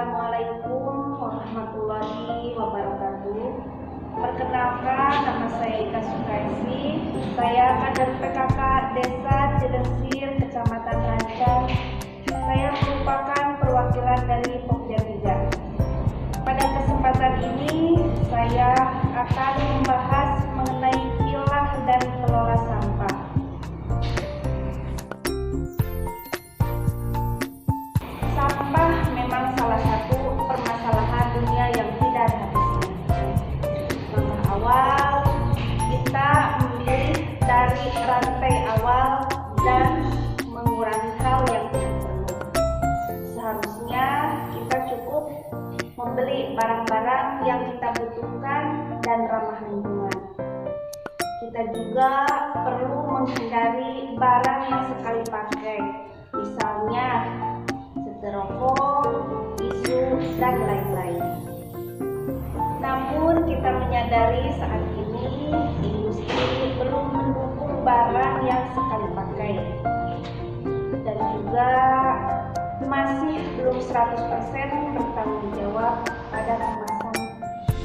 Assalamualaikum warahmatullahi wabarakatuh. Perkenalkan, nama saya Ika Sukaisi. Saya kader PKK Desa Cilesir, Kecamatan Rancang. Saya merupakan perwakilan dari Pokja 3. Pada kesempatan ini, saya akan membahas mengenai pilah dan kelola sampah. Sampah memang salah satu permasalahan dunia yang tidak ada habisnya. Langkah awal, kita memilih dari rantai awal dan mengurangi hal yang tidak perlu. Seharusnya kita cukup membeli barang-barang yang kita butuhkan dan ramah lingkungan. Kita juga perlu menghindari barang yang sekali pakai, misalnya styrofoam, tisu, dan lain-lain. Namun kita menyadari saat ini industri belum mendukung barang yang sekali pakai dan juga masih belum 100% bertanggung jawab pada kemasan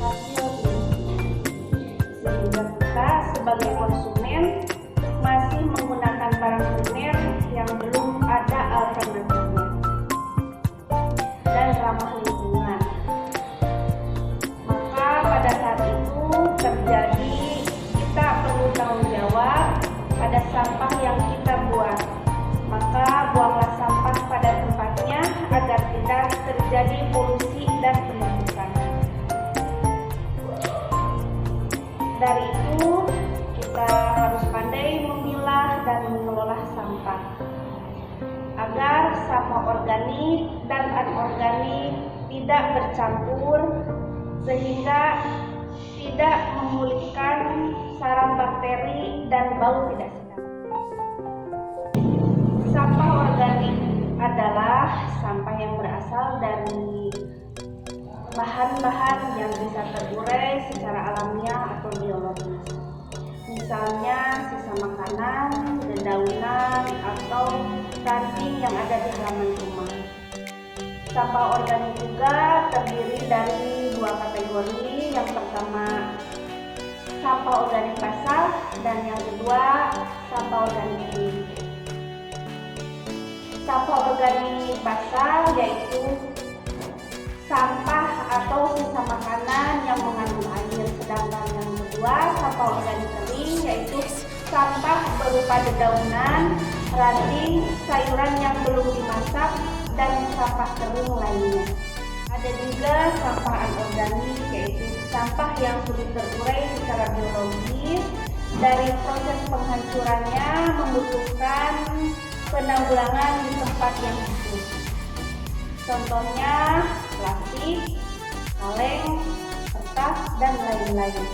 hasil industri, sehingga kita sebagai konsumen masih menggunakan barang primer yang belum ada alternatifnya dan ramah lingkungan. Maka pada saat itu terjadi kita perlu tanggung jawab pada sampah yang kita buang. Maka buanglah sampah pada tempatnya agar tidak terjadi polusi dan penumpukan. Dari itu kita harus pandai memilah dan mengelola sampah agar sampah organik dan anorganik tidak bercampur sehingga tidak memulihkan sarang bakteri dan bau tidak sedap. Sampah organik adalah sampah yang berasal dari bahan-bahan yang bisa terurai secara alamiah atau biologis. Misalnya sisa makanan, dedaunan, atau ranting yang ada di halaman rumah. Sampah organik juga terdiri dari dua kategori. Yang pertama, sampah organik basah, dan yang kedua, sampah organik kering. Sampah organik basah yaitu sampah atau sisa makanan yang mengandung air, sedangkan yang kedua, sampah organik kering yaitu sampah berupa dedaunan, ranting, sayuran yang belum dimasak, dan sampah kering lainnya. Ada juga sampah anorganik yaitu sampah yang sulit terurai secara biologis. Dari proses penghancurannya membutuhkan penanggulangan di tempat yang khusus. Contohnya plastik, kaleng, kertas, dan lain-lain.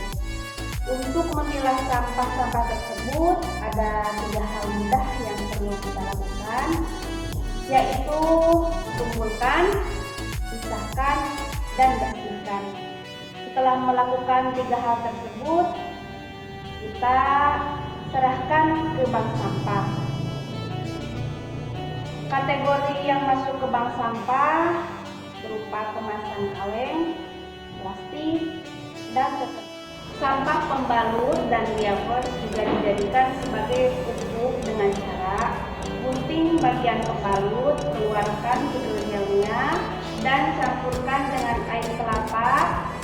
Untuk memilah sampah-sampah tersebut ada 3 hal mudah yang perlu kita lakukan, yaitu kumpulkan, pisahkan, dan bersihkan. Setelah melakukan 3 hal tersebut, kita serahkan ke bank sampah. Kategori yang masuk ke bank sampah berupa kemasan kaleng, plastik, dan kertas. Sampah pembalut dan diapers juga dijadikan sebagai pupuk dengan cara gunting bagian pembalut, keluarkan gel-gelnya, dan campurkan dengan air kelapa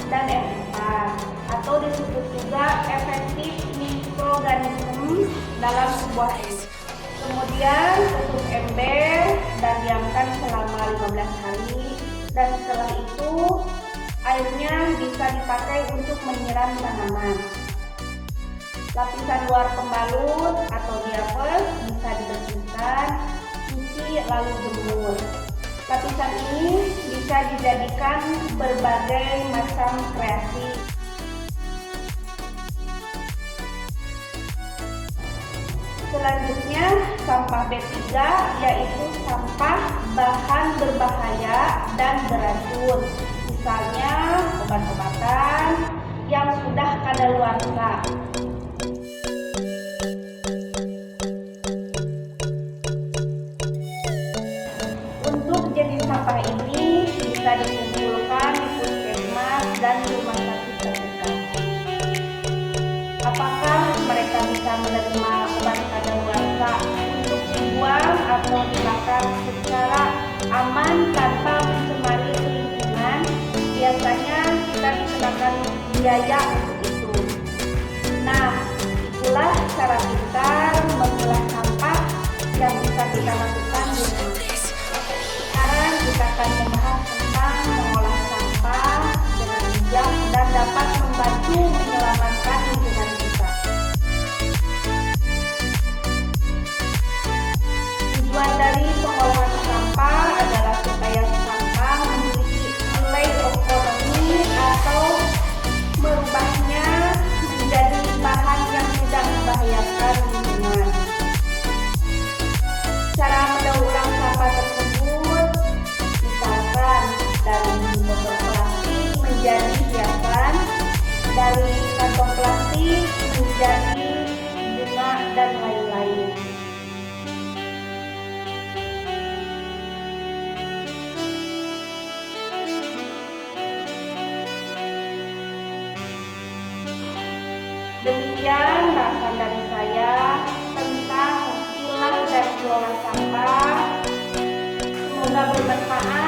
dan air empat, atau disebut juga efektif mikroorganisme dalam sebuah ember. Kemudian tutup ember dan diamkan selama 15 hari, dan setelah itu airnya bisa dipakai untuk menyiram tanaman. Lapisan luar pembalut atau diapers bisa dibersihkan, cuci, lalu jemur. Lapisan ini bisa dijadikan berbagai macam kreasi. Selanjutnya, sampah B3 yaitu sampah bahan berbahaya dan beracun. Misalnya obat-obatan yang sudah kadaluarsa. Untuk jenis sampah ini bisa mau dibakar secara aman tanpa mencemari lingkungan, biasanya kita dikenakan biaya untuk itu. Nah, itulah cara pintar memilah sampah yang bisa kita lakukan di rumah. Sekarang kita akan membahas tentang mengolah sampah dengan bijak dan dapat membantu menyelamatkan lingkungan kita. Tujuan dari pengolahan sampah adalah supaya sampah memiliki nilai ekonomi atau merubahnya menjadi bahan yang tidak membahayakan lingkungan. Cara mendaur ulang sampah tersebut misalkan dari botol plastik menjadi hiasan, dari kantong plastik menjadi bunga dan lain-lain. Demikian bahasan dari saya tentang pilah dan kelola sampah. Semoga bermanfaat.